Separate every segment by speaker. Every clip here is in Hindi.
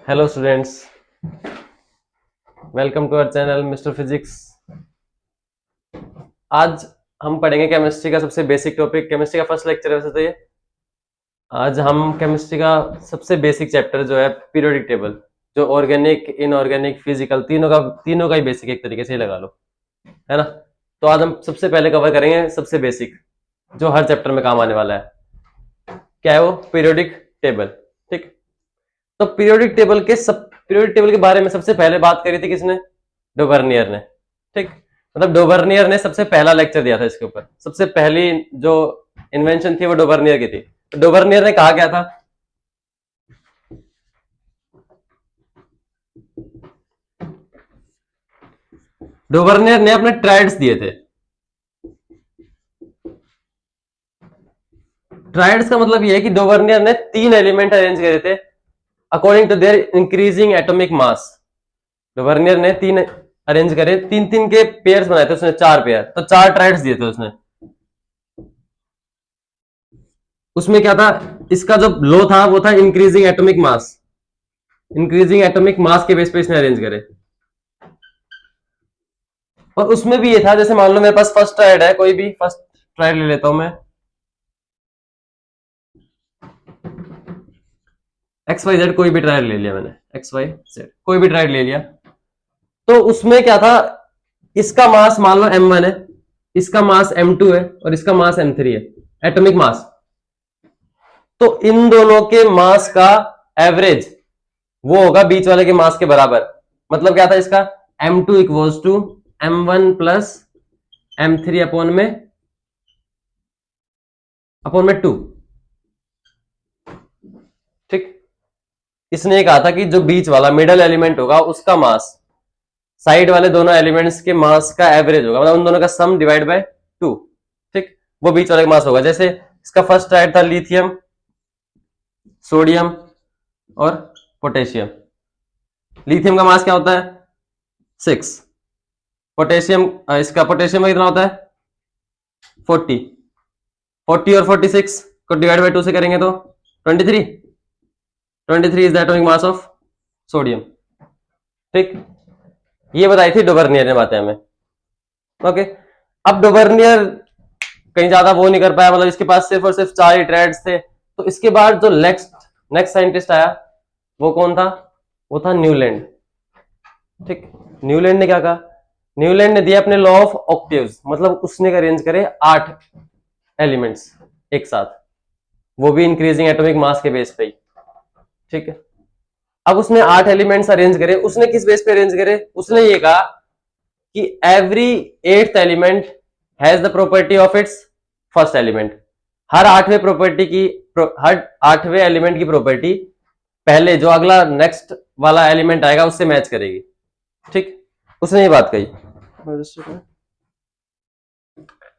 Speaker 1: Hello students, welcome to our channel mister physics. आज हम पढ़ेंगे केमिस्ट्री का सबसे बेसिक टॉपिक। केमिस्ट्री का फर्स्ट लेक्चर है वैसे तो ये। आज हम केमिस्ट्री का सबसे बेसिक चैप्टर जो है पीरियोडिक टेबल, जो ऑर्गेनिक, इनऑर्गेनिक, फिजिकल तीनों का ही बेसिक एक तरीके से ही लगा लो, है ना। तो आज हम सबसे पहले कवर करेंगे सबसे बेसिक, जो हर चैप्टर में काम आने वाला है। क्या है वो? Periodic table. ठीक। तो पीरियोडिक टेबल के बारे में सबसे पहले बात करी थी किसने? डोबर्नियर ने। ठीक। मतलब डोबर्नियर ने सबसे पहला लेक्चर दिया था इसके ऊपर। सबसे पहली जो इन्वेंशन थी वो डोबर्नियर की थी। तो डोबर्नियर ने कहा क्या था? डोबर्नियर ने अपने ट्रायड्स दिए थे। ट्रायड्स का मतलब यह है कि डोबर्नियर ने 3 एलिमेंट अरेंज करे थे according to their increasing atomic mass. Dobereiner ने 3 अरेंज करे, 3-3 के पेयर्स बनाए थे उसने, 4 पेयर, तो 4 ट्रायड्स दिए थे उसने। उसमें क्या था? इसका जो लो था वो था इंक्रीजिंग एटॉमिक मास। इंक्रीजिंग एटॉमिक मास के बेस पे इसने अरेंज करे। और उसमें भी ये था, जैसे मान लो मेरे पास फर्स्ट ट्रायड है, कोई भी फर्स्ट ट्रायड ले लेता हूं मैं, एक्स वाई जेड, कोई भी ट्रायड ले लिया मैंने, एक्स वाई जेड कोई भी ट्रायड ले लिया। तो उसमें क्या था? इसका मास मान लो m1 है, इसका मास m2 है और इसका मास m3 है, एटॉमिक मास। तो इन दोनों के मास का एवरेज वो होगा बीच वाले के मास के बराबर। मतलब क्या था इसका? m2 equals to m1 plus m3 upon में 2। ठीक। इसने ये कहा था कि जो बीच वाला मिडल एलिमेंट होगा उसका मास साइड वाले दोनों एलिमेंट्स के मास का एवरेज होगा, मतलब उन दोनों का सम डिवाइड बाय 2। ठीक। वो बीच वाले का मास होगा। जैसे इसका फर्स्ट ट्रायड था लिथियम, सोडियम और पोटेशियम। लिथियम का मास क्या होता है? 6। पोटेशियम, इसका पोटेशियम का कितना होता है? 40। 40 और 46 को डिवाइड बाय 2 से करेंगे तो 23। 23 is the atomic mass of sodium. ठीक। ये बताई थी डोबर्नियर ने बातें हमें। ओके। अब डोबर्नियर कहीं ज्यादा वो नहीं कर पाया, मतलब इसके पास सिर्फ और सिर्फ 4 ही ट्रेड्स थे। तो इसके बाद जो नेक्स्ट साइंटिस्ट आया वो कौन था? वो था न्यूलैंड। ठीक। न्यूलैंड ने क्या कहा? न्यूलैंड ने दिया अपने लॉ ऑफ ऑक्टेव्स, मतलब उसने अरेंज करे 8 एलिमेंट्स एक साथ, वो भी इंक्रीजिंग एटॉमिक मास के बेस पे ही। ठीक है। अब उसने 8 एलिमेंट्स अरेंज करे। उसने किस बेस पे अरेंज करे? उसने ये कहा कि every 8th element has the property of its first element. हर 8वें एलिमेंट की प्रॉपर्टी पहले जो अगला नेक्स्ट वाला एलिमेंट आएगा उससे मैच करेगी। ठीक। उसने ये बात कही।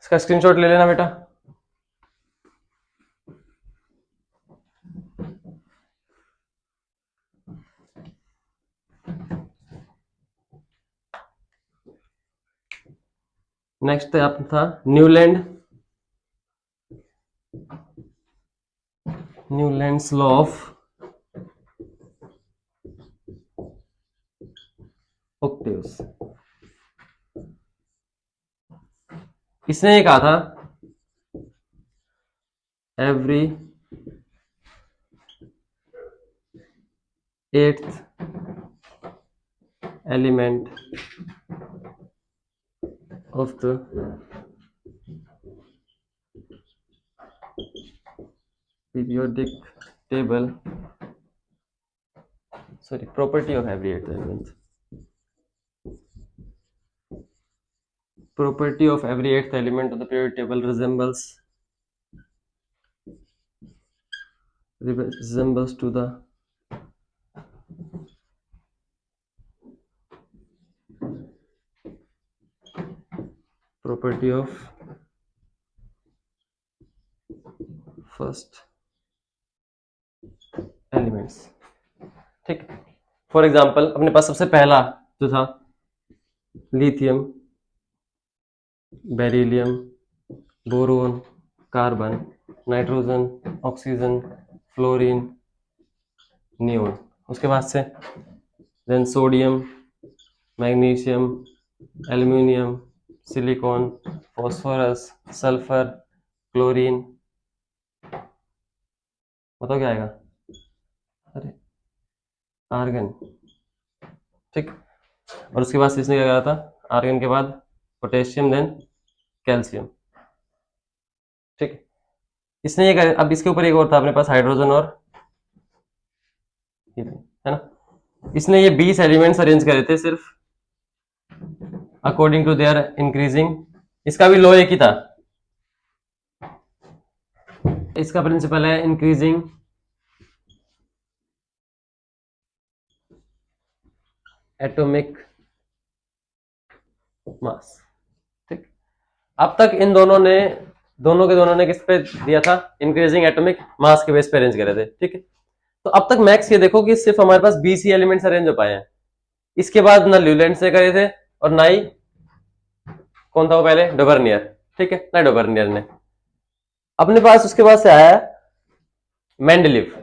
Speaker 1: इसका स्क्रीनशॉट ले लेना बेटा। नेक्स्ट था न्यूलैंड्स लॉ ऑफ ऑक्टेव्स। इसने ये कहा था every 8th element of the periodic table, property of every 8th element, property of every 8th element of the periodic table resembles to the property of first elements। ठीक। फॉर एग्जाम्पल अपने पास सबसे पहला जो था lithium, beryllium, boron, carbon, nitrogen, oxygen, fluorine, neon. उसके बाद से then sodium, magnesium, aluminium, silicon, phosphorus, sulphur, chlorine, बताओ क्या आएगा? अरे आर्गन, ठीक। और उसके बाद इसने क्या करा था? आर्गन के बाद पोटेशियम, देन कैल्शियम, ठीक। इसने ये कर, अब इसके ऊपर एक और था अपने पास, हाइड्रोजन और हीलियम, है ना। इसने ये 20 एलिमेंट्स अरेंज करे थे सिर्फ अकॉर्डिंग टू देयर इंक्रीजिंग। इसका भी लॉ एक ही था, इसका प्रिंसिपल है इंक्रीजिंग एटॉमिक मास, ठीक। अब तक इन दोनों ने किस पे दिया था? इंक्रीजिंग एटॉमिक मास के बेस पे अरेंज करे थे, ठीक है। तो अब तक मैक्स ये देखो कि सिर्फ हमारे पास 20 ही एलिमेंट्स अरेंज हो पाए हैं। इसके बाद ना ल्यूलैंड ने करे थे और ना ही कौन था वो पहले, डोबर्नियर, ठीक है, ना डोबर्नियर ने। अपने पास उसके बाद से आया मेंडलीव।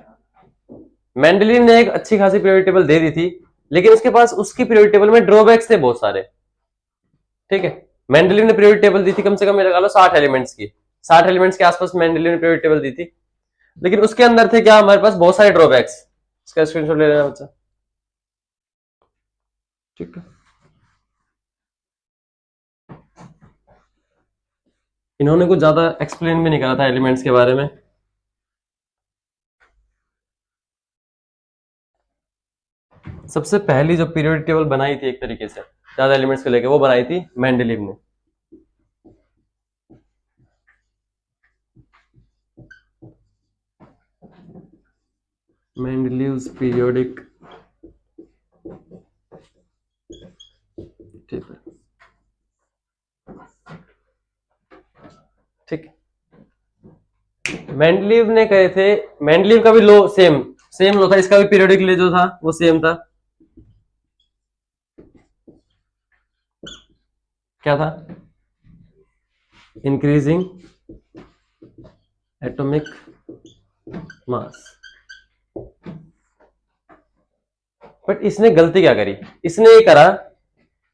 Speaker 1: मेंडलीव ने एक अच्छी खासी पीरियोडिक टेबल दे दी थी, लेकिन उसके पास उसकी पीरियोडिक टेबल में ड्रॉबैक्स थे बहुत सारे, ठीक है। मेंडलीव ने पीरियोडिक टेबल दी थी कम से कम लगा लो 60 एलिमेंट्स की, 60 एलिमेंट्स के आसपास मेंडलीव ने पीरियोडिक टेबल दी थी, लेकिन उसके अंदर थे क्या? हमारे पास बहुत सारे ड्रॉबैक्स। इसका स्क्रीनशॉट ले लेना बच्चा, ठीक है। इन्होंने कुछ ज्यादा एक्सप्लेन भी नहीं करा था एलिमेंट्स के बारे में। सबसे पहली जो पीरियोडिक टेबल बनाई थी एक तरीके से ज्यादा एलिमेंट्स को लेके, वो बनाई थी मेंडलीव ने। मेंडलीव्स पीरियोडिक टेबल, ठीक। मेंडलीव ने कहे थे, मेंडलीव का भी लो सेम लो था, इसका भी पीरियोडिक ले जो था वो सेम था। क्या था? Increasing atomic mass. बट इसने गलती क्या करी? इसने ये करा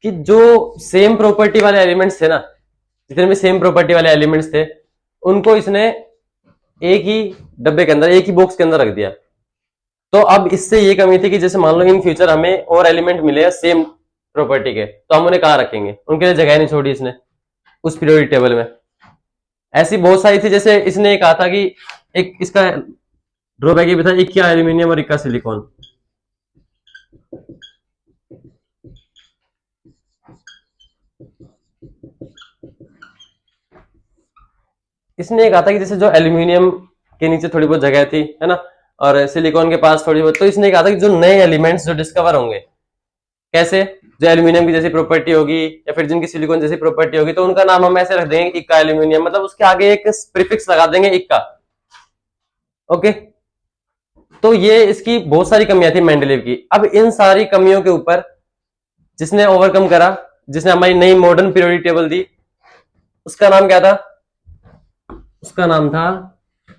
Speaker 1: कि जो सेम प्रॉपर्टी वाले एलिमेंट्स थे ना, जितने भी सेम प्रॉपर्टी वाले एलिमेंट्स थे, उनको इसने एक ही डब्बे के अंदर, एक ही बॉक्स के अंदर रख दिया। तो अब इससे ये कमी थी कि जैसे मान लो इन फ्यूचर हमें और एलिमेंट मिले सेम प्रॉपर्टी के, तो हम उन्हें कहाँ रखेंगे? उनके लिए जगह नहीं छोड़ी इसने उस पीरियोडिक टेबल में। ऐसी बहुत सारी थी, जैसे इसने ये कहा था कि एक इसका ड्रॉबैक ये भी था, इक्का एल्यूमिनियम और इक्का सिलिकॉन। इसने कहा था कि जैसे जो एल्यूमिनियम के नीचे थोड़ी बहुत जगह थी, है ना, और सिलिकॉन के पास थोड़ी बहुत, तो इसने कहा था कि जो नए एलिमेंट्स जो डिस्कवर होंगे, कैसे? जो एल्यूमिनियम की जैसी प्रॉपर्टी होगी या फिर जिनकी सिलिकॉन जैसी प्रॉपर्टी होगी, तो उनका नाम हम ऐसे रख देंगे इक्का एल्यूमिनियम, मतलब उसके आगे एक प्रीफिक्स लगा देंगे इक्का, ओके। तो ये इसकी बहुत सारी कमियां थी मेंडलीव की। अब इन सारी कमियों के ऊपर जिसने ओवरकम करा, जिसने हमारी नई मॉडर्न पीरियोडिक टेबल दी, उसका नाम क्या था? उसका नाम था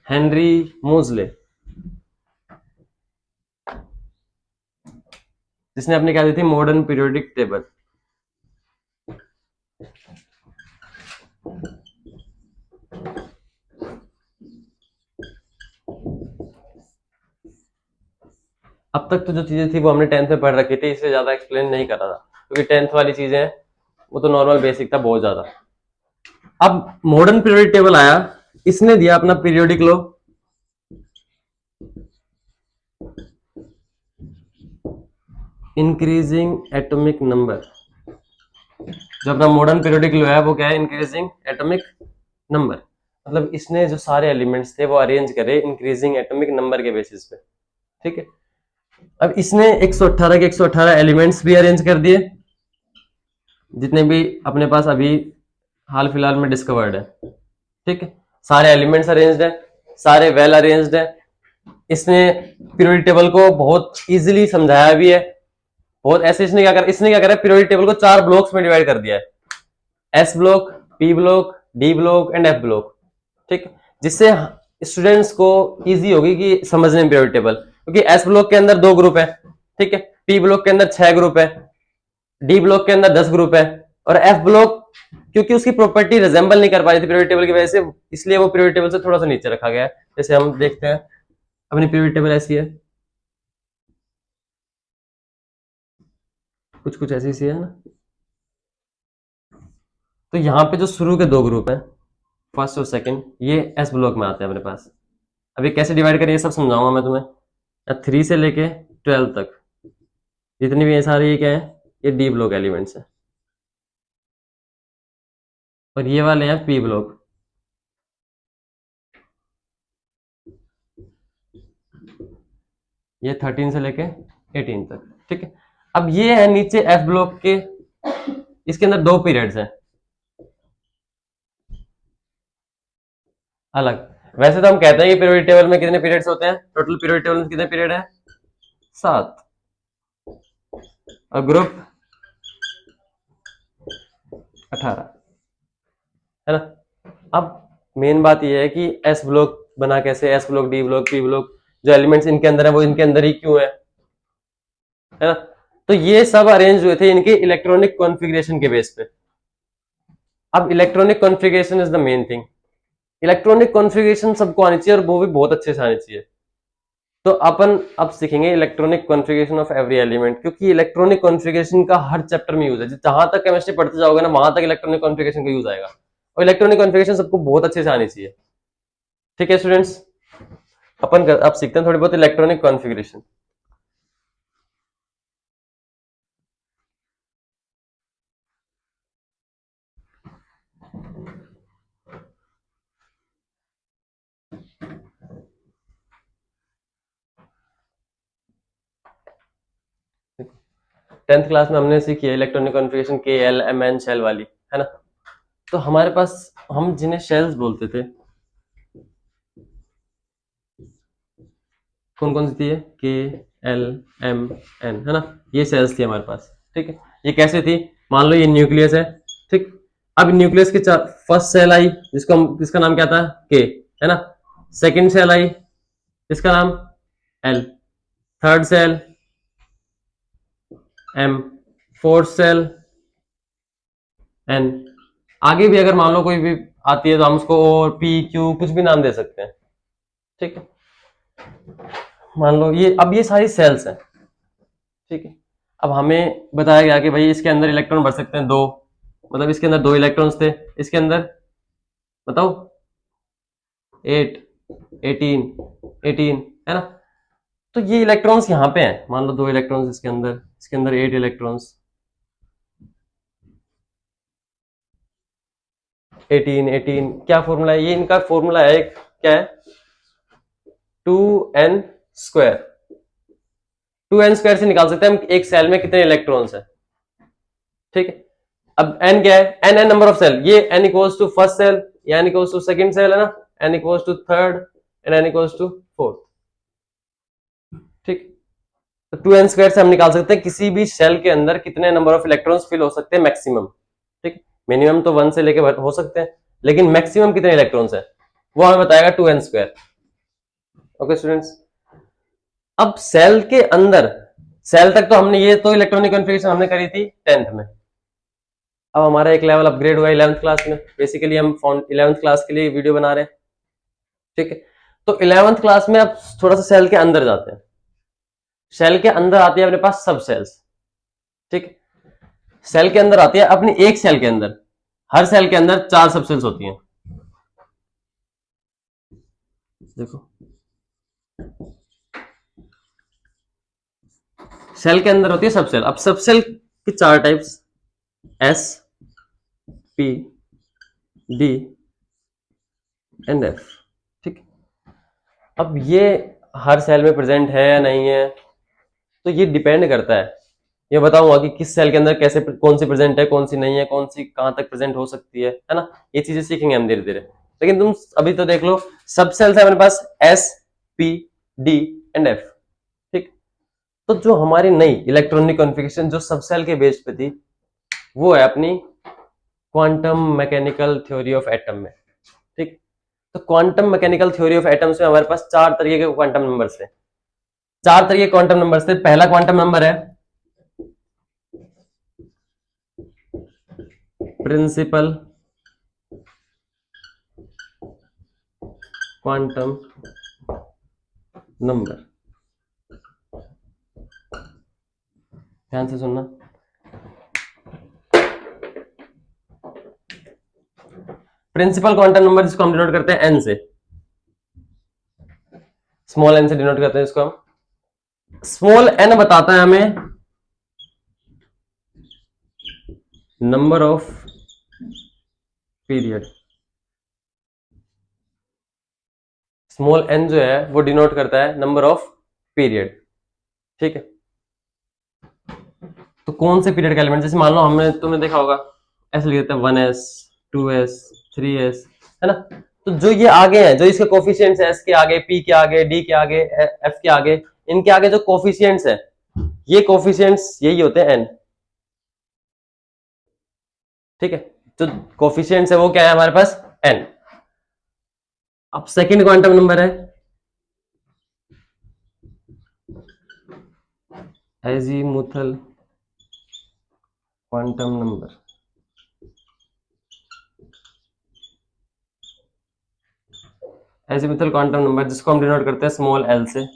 Speaker 1: हेनरी मोजले, जिसने अपनी क्या दी थी? Modern periodic table. अब तक तो जो चीजें थी वो हमने 10th में पढ़ रखी थी, इससे ज्यादा एक्सप्लेन नहीं कर रहा था, क्योंकि 10th वाली चीजें हैं वो तो नॉर्मल बेसिक था बहुत ज्यादा। अब मॉडर्न पीरियोडिक टेबल आया, इसने दिया अपना periodic law, increasing atomic number. जो अपना मॉडर्न पीरियोडिक लॉ है वो क्या है? Increasing atomic number. मतलब इसने जो सारे एलिमेंट्स थे वो अरेंज करे इंक्रीजिंग एटॉमिक नंबर के बेसिस पे, ठीक है। अब इसने 118 के 118 एलिमेंट्स भी अरेंज कर दिए, जितने भी अपने पास अभी हाल फिलहाल में डिस्कवर्ड है, ठीक है। सारे एलिमेंट्स अरेंज्ड है, सारे वेल अरेंज्ड है। इसने पीरियोडिक टेबल को बहुत इजीली समझाया भी है, बहुत ऐसे। इसने क्या करा? पीरियोडिक टेबल को 4 ब्लॉक्स में डिवाइड कर दिया है, S block, P block, D block and F block, ठीक, जिससे स्टूडेंट्स को इजी होगी कि समझने में पीरियोडिक टेबल। क्योंकि एस ब्लॉक के अंदर 2 ग्रुप है, ठीक है। पी ब्लॉक के अंदर 6 ग्रुप है, डी ब्लॉक के अंदर 10 ग्रुप है, और एफ ब्लॉक क्योंकि उसकी प्रॉपर्टी रिजेंबल नहीं कर पा रही थी पीरियोडिक टेबल की वजह से, इसलिए वो पीरियोडिक टेबल से थोड़ा सा नीचे रखा गया है। जैसे हम देखते हैं अपनी पीरियोडिक टेबल ऐसी है, कुछ कुछ ऐसी सी है ना। तो यहाँ पे जो शुरू के 2 ग्रुप है, फर्स्ट और सेकंड, ये एस ब्लॉक में आते हैं अपने पास। अभी कैसे डिवाइड करें ये सब समझाऊंगा मैं तुम्हें। 3 से लेके 12 तक जितनी भी ये सारी ये क्या है, ये डी ब्लॉक एलिमेंट्स है, और ये वाले हैं पी ब्लॉक। ये 13 से लेके 18 तक, ठीक है। अब ये है नीचे एफ ब्लॉक के, इसके अंदर 2 पीरियड्स हैं अलग। वैसे तो हम कहते हैं कि पीरियोडिक टेबल में कितने पीरियड्स होते हैं, टोटल पीरियोडिक टेबल में कितने पीरियड है, 7, और ग्रुप 18 है ना। अब मेन बात यह है कि एस ब्लॉक बना कैसे, S block, D block, P block, जो एलिमेंट्स इनके अंदर है वो इनके अंदर ही क्यों है ना। तो ये सब अरेंज हुए थे इनके इलेक्ट्रॉनिक कॉन्फ़िगरेशन के बेस पे। अब electronic configuration is the main thing. Electronic configuration सबको आनी चाहिए, और वो भी बहुत अच्छे से आनी चाहिए। तो अपन अब सीखेंगे electronic configuration of every element, क्योंकि इलेक्ट्रॉनिक कॉन्फ़िगरेशन का हर चैप्टर में यूज है। जहां तक केमिस्ट्री पढ़ते जाओगे ना, वहां तक इलेक्ट्रॉनिक कॉन्फ़िगरेशन का यूज आएगा, और इलेक्ट्रॉनिक कॉन्फ़िगरेशन सबको बहुत अच्छे से आनी चाहिए। ठीक है स्टूडेंट्स, अपन अब सीखते हैं थोड़ी बहुत इलेक्ट्रॉनिक कॉन्फ़िगरेशन। टेंथ क्लास में हमने सीखी है इलेक्ट्रॉनिक कॉन्फ़िगरेशन के एल एम एन शेल वाली, है ना। तो हमारे पास हम जिन्हें शेल्स बोलते थे, कौन कौन सी थी, है के एल एम एन, है ना। ये सेल्स थी हमारे पास, ठीक है। ये कैसे थी, मान लो ये न्यूक्लियस है, ठीक। अब न्यूक्लियस की फर्स्ट सेल आई जिसका नाम क्या था, के, है ना। सेकंड सेल आई जिसका नाम L, third cell M, fourth cell N. आगे भी अगर मान लो कोई भी आती है तो हम उसको और पी क्यू कुछ भी नाम दे सकते हैं, ठीक है। मान लो ये, अब ये सारी सेल्स हैं, ठीक है। अब हमें बताया गया कि भाई इसके अंदर इलेक्ट्रॉन भर सकते हैं 2, मतलब इसके अंदर 2 इलेक्ट्रॉन्स थे, इसके अंदर बताओ 8, 18, 18, है ना। तो ये इलेक्ट्रॉन्स यहाँ पे हैं, मान लो 2 इलेक्ट्रॉन्स इसके अंदर 8 इलेक्ट्रॉन्स, 18, 18। क्या फॉर्मूला है, ये इनका फॉर्मूला है, क्या है, 2n स्क्वायर। 2n स्क्वायर से निकाल सकते हैं हम एक सेल में कितने इलेक्ट्रॉन्स हैं, ठीक है। अब n क्या है, n है नंबर ऑफ सेल, ये n equals to first cell, या n equals to second cell, है ना, n equals to third, and n equals to fourth, ठीक। तो 2n स्क्वायर से हम निकाल सकते हैं किसी भी सेल के अंदर कितने नंबर ऑफ इलेक्ट्रॉन्स फिल हो सकते हैं मैक्सिमम, ठीक। मिनिमम तो 1 से लेके हो सकते हैं, लेकिन मैक्सिमम कितने इलेक्ट्रॉन्स है वो हमें बताएगा 2n स्क्वायर। ओके स्टूडेंट्स, अब सेल के अंदर, सेल तक तो हमने, ये तो इलेक्ट्रॉनिक कॉन्फ़िगरेशन हमने करी थी 10th में। अब हमारा एक लेवल अपग्रेड हुआ 11th क्लास में। बेसिकली हम 11th क्लास के लिए वीडियो बना रहे हैं, ठीक है। तो 11th क्लास में अब थोड़ा सा सेल के अंदर जाते हैं। सेल के अंदर आती है अपने पास सब सेल्स, ठीक। सेल के अंदर आती है अपनी एक सेल के अंदर, हर सेल के अंदर 4 सब सेल्स होती हैं, देखो सेल के अंदर होती है सब सेल। अब सब सेल की 4 types, S, P, D and F, ठीक। अब ये हर सेल में प्रेजेंट है या नहीं है, तो ये डिपेंड करता है, ये बताऊंगा कि किस सेल के अंदर कैसे, कौन सी प्रेजेंट है, कौन सी नहीं है, कौन सी कहां तक प्रेजेंट हो सकती है ना। ये चीजें सीखेंगे हम धीरे धीरे। लेकिन तुम अभी तो देख लो, सब सेल्स है अपने पास S, P, D and F, ठीक। तो जो हमारी नई इलेक्ट्रॉनिक कॉन्फ़िगरेशन जो सब सेल के बेस पे थी, वो है अपनी quantum mechanical theory of atom में, ठीक। तो quantum mechanical theory of atoms में हमारे पास 4 तरीके के क्वांटम नंबर्स हैं। 4 तरीके क्वांटम नंबर से। पहला क्वांटम नंबर है प्रिंसिपल क्वांटम नंबर। ध्यान से सुनना। प्रिंसिपल क्वांटम नंबर जिसको हम डिनोट करते हैं एन से, स्मॉल एन से डिनोट करते हैं इसको हम। स्मॉल एन बताता है हमें number of period. Small n जो है वो डिनोट करता है नंबर ऑफ पीरियड, ठीक है। तो कौन से पीरियड का एलिमेंट, जैसे मान लो हमने तुमने देखा होगा ऐसे लिख देते हैं 1s 2s 3s, है ना। तो जो ये आगे है, जो इसके कोफिशिएंट्स है, एस के आगे, पी के आगे, डी के आगे, एफ के आगे, इनके आगे जो कोफिशिएंट्स है, ये कोफिशिएंट्स यही होते हैं एन, ठीक है। जो कोफिशिएंट्स है वो क्या है हमारे पास, एन। अब सेकंड क्वांटम नंबर है azimuthal quantum number. Azimuthal quantum number जिसको हम डिनोट करते हैं स्मॉल एल से।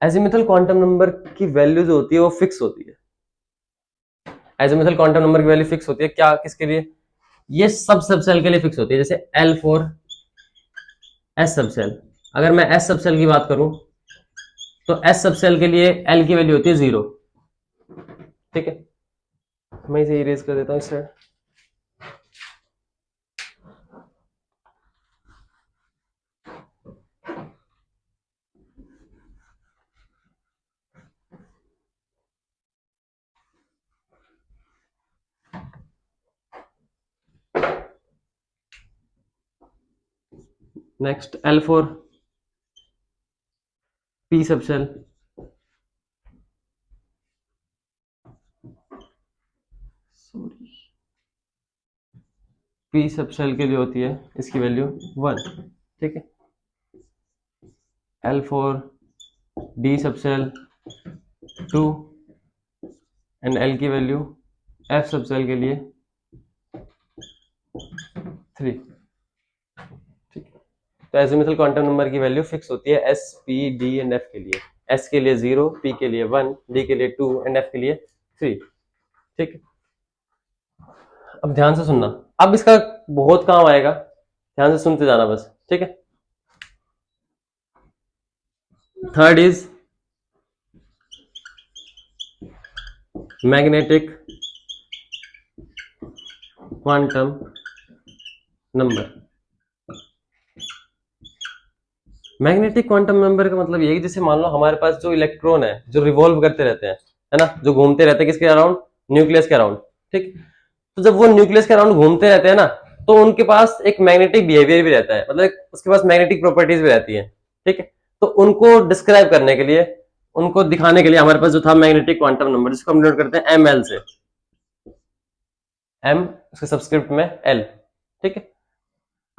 Speaker 1: एजीमुथल क्वांटम नंबर की वैल्यू जो होती है वो फिक्स होती है। एजीमुथल क्वांटम नंबर की वैल्यू फिक्स होती है, क्या, किसके लिए, ये सब सबसेल के लिए फिक्स होती है। जैसे एल फॉर एस सबसेल, अगर मैं एस सबसेल की बात करूं तो एस सबसेल के लिए एल की वैल्यू होती है 0, ठीक है। मैं इसे इरेज कर देता हूं इस side. Next L for p subshell, P subshell के लिए होती है इसकी वैल्यू 1, ठीक है। L for d subshell 2 and L की वैल्यू एफ सबसेल के लिए 3, ठीक है। तो एजीमुथल क्वांटम नंबर की वैल्यू फिक्स होती है S P D and F के लिए। एस के लिए 0, पी के लिए 1, डी के लिए 2 एंड एफ के लिए 3, ठीक है। अब ध्यान से सुनना, अब इसका बहुत काम आएगा, ध्यान से सुनते जाना बस, ठीक है। Third is magnetic quantum number. Magnetic quantum number का मतलब ये है कि जैसे मान लो हमारे पास जो इलेक्ट्रॉन है जो रिवॉल्व करते रहते हैं, है ना, जो घूमते रहते हैं किसके अराउंड, न्यूक्लियस के अराउंड, ठीक। तो जब वो न्यूक्लियस के अराउंड घूमते रहते हैं ना, तो उनके पास एक मैग्नेटिक बिहेवियर भी रहता है, मतलब उसके पास मैग्नेटिक प्रॉपर्टीज भी रहती है, ठीक है। तो उनको डिस्क्राइब करने के लिए, उनको दिखाने के लिए हमारे पास जो था मैग्नेटिक क्वांटम नंबर, जिसको हम डिनोट करते हैं एम एल से, एम उसके सबस्क्रिप्ट में एल, ठीक है।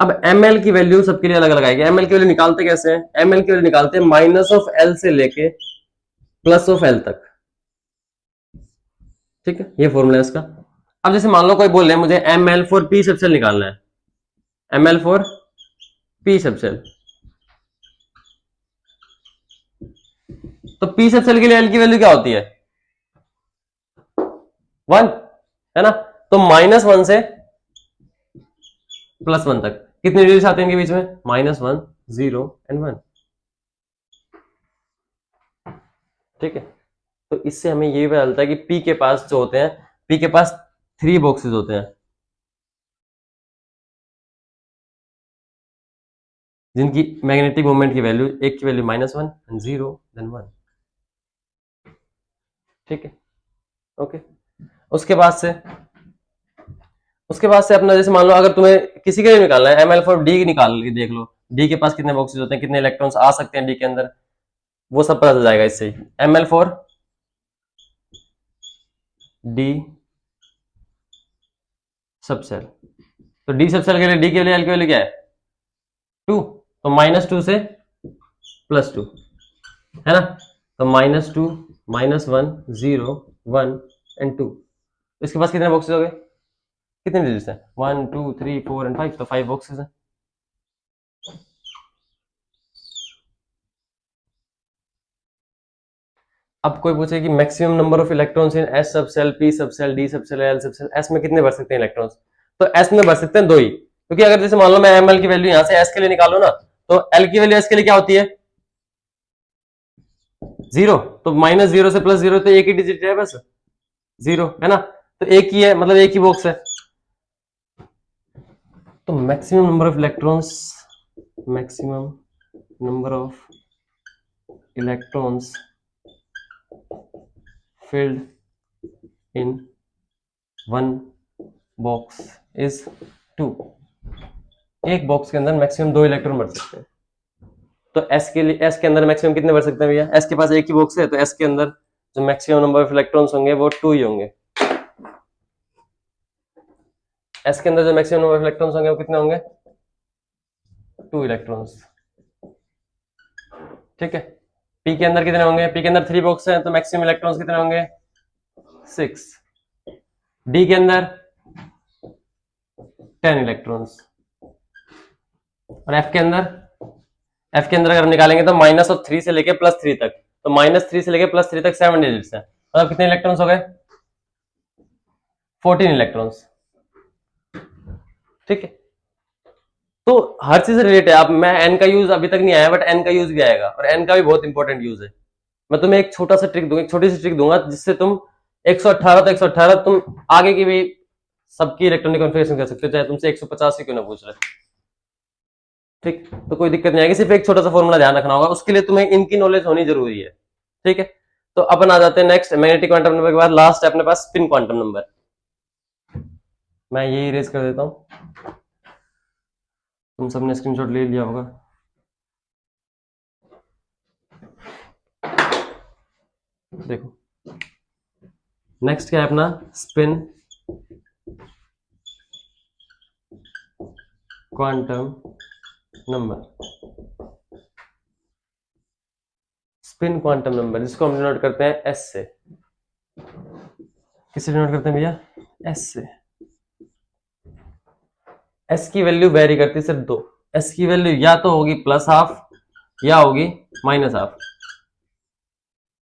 Speaker 1: अब एम एल की वैल्यू सबके लिए अलग अलग आएगी। एम एल की वैल्यू निकालते कैसे हैं, एम एल की वैल्यू निकालते हैं माइनस ऑफ एल से लेके प्लस ऑफ एल तक, ठीक है, ये फॉर्मूला है इसका। अब जैसे मान लो कोई बोल रहे हैं मुझे m l for p subshell निकालना है, m l for p subshell, तो पी सबसेल के लिए एल की वैल्यू क्या होती है, 1, है ना। तो -1 से +1 तक कितने डिजिट्स आते हैं इनके बीच में, -1 0 एंड 1, ठीक है। तो इससे हमें ये पता चलता है कि पी के पास जो होते हैं, पी के पास 3 बॉक्सेस होते हैं जिनकी मैग्नेटिक मोमेंट की वैल्यू, एक की वैल्यू -1 एंड 0 देन 1, ठीक है, ओके। उसके बाद से अपना जैसे मान लो अगर तुम्हें किसी के लिए निकालना है, एम एल फॉर डी निकाल के देख लो, डी के पास कितने बॉक्सेस होते हैं, कितने इलेक्ट्रॉन्स आ सकते हैं डी के अंदर, वो सब पता चल जाएगा इससे। M l for d subshell, तो डी सबसेल के लिए डी के लिए एल की वैल्यू क्या है 2, तो -2 से +2 है ना। तो -2 -1 0 1 एंड 2, इसके पास कितने बॉक्सेस हो गए, कितने डिजिट्स हैं, 1 2 3 4 एंड 5, तो 5 बॉक्सेस हैं। अब कोई पूछे कि maximum number of electrons in S सब सेल, पी सब सेल, डी सब सेल, एल सब सेल, एस में कितने भर सकते हैं इलेक्ट्रॉन्स, तो एस में भर सकते हैं 2 ही, क्योंकि अगर जैसे मान लो मैं एम एल की वैल्यू यहां से एस के लिए निकालो ना, तो एल की वैल्यू एस के लिए क्या होती है 0, तो -0 से +0, तो एक ही डिजिट है बस 0 है ना, तो एक ही है, मतलब एक ही बॉक्स है। तो maximum number of electrons, maximum number of electrons filled in one box is 2, एक बॉक्स के अंदर मैक्सिमम 2 इलेक्ट्रॉन भर सकते हैं। तो एस के लिए, एस के अंदर मैक्सिमम कितने भर सकते हैं भैया, एस के पास एक ही बॉक्स है, तो एस के अंदर जो मैक्सिमम नंबर ऑफ इलेक्ट्रॉन्स होंगे वो 2 ही होंगे। एस के अंदर जो मैक्सिमम नंबर ऑफ इलेक्ट्रॉन्स होंगे वो कितने होंगे, 2 इलेक्ट्रॉन्स, ठीक है। पी के अंदर कितने होंगे, पी के अंदर 3 बॉक्स हैं, तो मैक्सिमम इलेक्ट्रॉन्स कितने होंगे 6। डी के अंदर 10 इलेक्ट्रॉन्स, और एफ के अंदर, एफ के अंदर अगर हम निकालेंगे तो -3 से लेके +3 तक, तो -3 से लेके +3 तक 7 डिजिट्स है, मतलब कितने इलेक्ट्रॉन्स हो गए 14 इलेक्ट्रॉन्स, ठीक है। तो हर चीज रिलेटेड है। अब मैं एन का यूज अभी तक नहीं आया, बट एन का यूज भी आएगा, और एन का भी बहुत इंपॉर्टेंट यूज है। मैं तुम्हें एक छोटा सा ट्रिक दूंगा, एक छोटी सी ट्रिक दूंगा, जिससे तुम 118 तो 118 तुम आगे की भी सबकी इलेक्ट्रॉनिक कॉन्फ़िगरेशन कर सकते हो, चाहे तुमसे 150 ही क्यों ना पूछ रहे, ठीक। तो कोई दिक्कत नहीं आएगी, सिर्फ एक छोटा सा फॉर्मूला ध्यान रखना होगा, उसके लिए तुम्हें इनकी नॉलेज होनी जरूरी है, ठीक है। तो अपन आ जाते हैं नेक्स्ट, मैग्नेटिक क्वांटम नंबर के बाद लास्ट है अपने पास स्पिन क्वांटम नंबर। मैं ये इरेज कर देता हूं, तुम सबने स्क्रीनशॉट ले लिया होगा। देखो नेक्स्ट क्या है अपना, spin quantum number. Spin quantum number जिसको हम डिनोट करते हैं एस से, किससे डिनोट करते हैं भैया, एस से। एस की वैल्यू वेरी करती है सिर्फ 2, एस की वैल्यू या तो होगी +12 या होगी -12,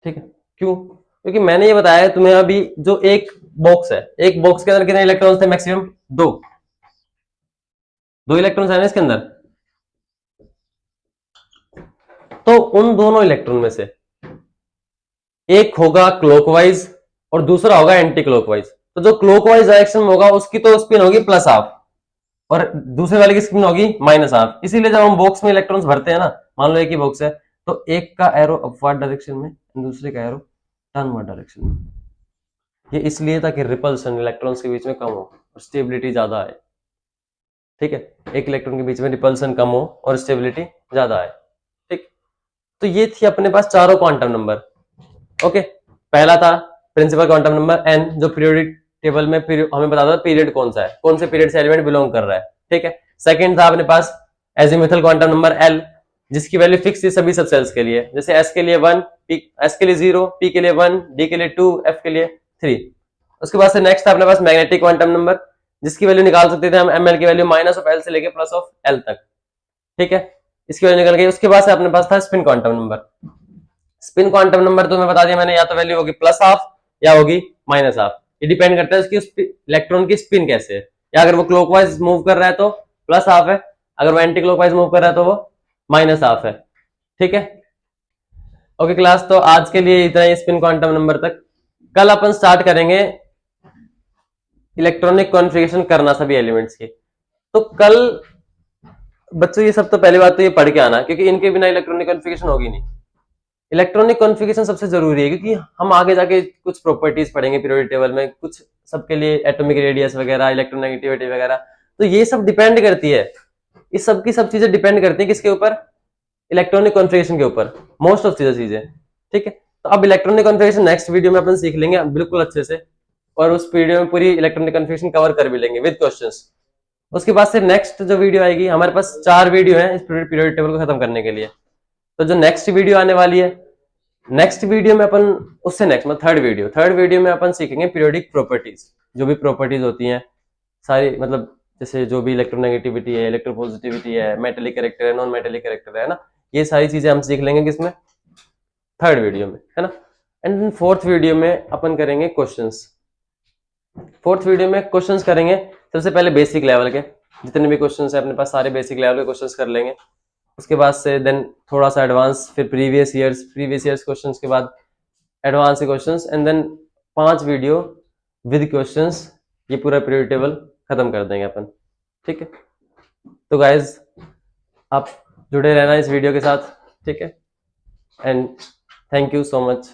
Speaker 1: ठीक है। क्यों, क्योंकि मैंने ये बताया है तुम्हें अभी, जो एक बॉक्स है, एक बॉक्स के अंदर कितने इलेक्ट्रॉन्स थे मैक्सिमम 2 इलेक्ट्रॉन्स है ना इसके अंदर, तो उन दोनों इलेक्ट्रॉन में से एक होगा क्लॉकवाइज और दूसरा होगा एंटी क्लॉकवाइज। तो जो क्लॉकवाइज डायरेक्शन में होगा उसकी तो स्पिन होगी +12 और दूसरे वाले की स्पिन होगी -12। इसीलिए जब हम बॉक्स में इलेक्ट्रॉन्स भरते हैं ना, मान लो एक ही बॉक्स है, तो एक का एरो अपवर्ड डायरेक्शन में, दूसरे का एरो डाउनवर्ड डायरेक्शन में। ये इसलिए ताकि रिपल्सन इलेक्ट्रॉन्स के बीच में कम हो और स्टेबिलिटी ज्यादा आए, ठीक है। एक इलेक्ट्रॉन के बीच में रिपल्सन कम हो और स्टेबिलिटी ज्यादा आए, ठीक। तो ये थी अपने पास चारों क्वांटम नंबर, ओके। पहला था प्रिंसिपल क्वांटम नंबर n, जो पीरियोडिक टेबल में हमें बताता था पीरियड कौन सा है, कौन से पीरियड से एलिमेंट बिलोंग कर रहा है, ठीक है। सेकंड था अपने पास एजीमुथल क्वांटम नंबर l, जिसकी वैल्यू फिक्स थी सभी सब सेल्स के लिए, जैसे s के लिए 1, s के लिए 0, p के लिए 1, d के लिए 2, f के लिए 3। उसके बाद से नेक्स्ट था अपने पास मैग्नेटिक क्वांटम नंबर, जिसकी वैल्यू निकाल सकते थे हम ml की वैल्यू -L से लेके +L तक, ठीक है। इसकी वैल्यू निकल गई। उसके बाद से अपने पास था spin quantum number. Spin quantum number तो मैं बता दिया मैंने, या तो वैल्यू होगी +12 या होगी -12, ये डिपेंड करता है उसकी इलेक्ट्रॉन की स्पिन कैसे है, या अगर वो क्लॉकवाइज मूव कर रहा है तो +12 है, अगर वो एंटी क्लॉकवाइज मूव कर रहा है तो वो -12 है, ठीक है। ओके क्लास, तो आज के लिए इतना ही स्पिन क्वांटम नंबर तक। कल अपन स्टार्ट करेंगे इलेक्ट्रॉनिक कॉन्फ़िगरेशन करना सभी एलिमेंट्स की। तो कल बच्चों ये सब तो पहली बात तो ये पढ़ के आना, क्योंकि इनके बिना इलेक्ट्रॉनिक कॉन्फ़िगरेशन होगी नहीं। इलेक्ट्रॉनिक कॉन्फ़िगरेशन सबसे जरूरी है, क्योंकि हम आगे जाके कुछ प्रॉपर्टीज पढ़ेंगे पीरियोडिक टेबल में, कुछ सबके लिए एटॉमिक रेडियस वगैरह, इलेक्ट्रोनेगेटिविटी वगैरह, तो ये सब डिपेंड करती है, इस सब की सब चीजें डिपेंड करती है किसके ऊपर, इलेक्ट्रॉनिक कॉन्फ़िगरेशन के ऊपर, मोस्ट ऑफ चीजें, ठीक है। तो अब इलेक्ट्रॉनिक कॉन्फ़िगरेशन नेक्स्ट वीडियो में अपन सीख लेंगे बिल्कुल अच्छे से, और उस वीडियो में पूरी इलेक्ट्रॉनिक कॉन्फ़िगरेशन कवर कर भी लेंगे विद क्वेश्चंस। उसके बाद से नेक्स्ट जो वीडियो आएगी, हमारे पास 4 वीडियो है इस पीरियोडिक टेबल को खत्म करने के लिए। तो जो नेक्स्ट वीडियो आने वाली है, नेक्स्ट वीडियो में अपन उससे नेक्स्ट मतलब थर्ड वीडियो में अपन सीखेंगे पीरियोडिक प्रॉपर्टीज, जो भी प्रॉपर्टीज होती हैं सारी, मतलब जैसे जो भी इलेक्ट्रोनेगेटिविटी है, इलेक्ट्रोपॉजिटिविटी है, मेटेलिक कैरेक्टर है, नॉन मेटेलिक कैरेक्टर है ना, ये सारी चीजें हम सीख लेंगे किसमें, थर्ड वीडियो में, है ना। एंड फोर्थ वीडियो में अपन करेंगे क्वेश्चंस। फोर्थ वीडियो में क्वेश्चंस करेंगे सबसे पहले बेसिक लेवल के, जितने भी क्वेश्चंस है अपने पास सारे बेसिक लेवल के क्वेश्चंस कर लेंगे। उसके बाद से देन थोड़ा सा एडवांस, फिर प्रीवियस ईयर्स क्वेश्चंस के बाद advance questions, and then 5 video with questions, ये पूरा पीरियड टेबल खत्म कर देंगे अपन, ठीक है। तो गाइज आप जुड़े रहना इस वीडियो के साथ, ठीक है, and thank you so much.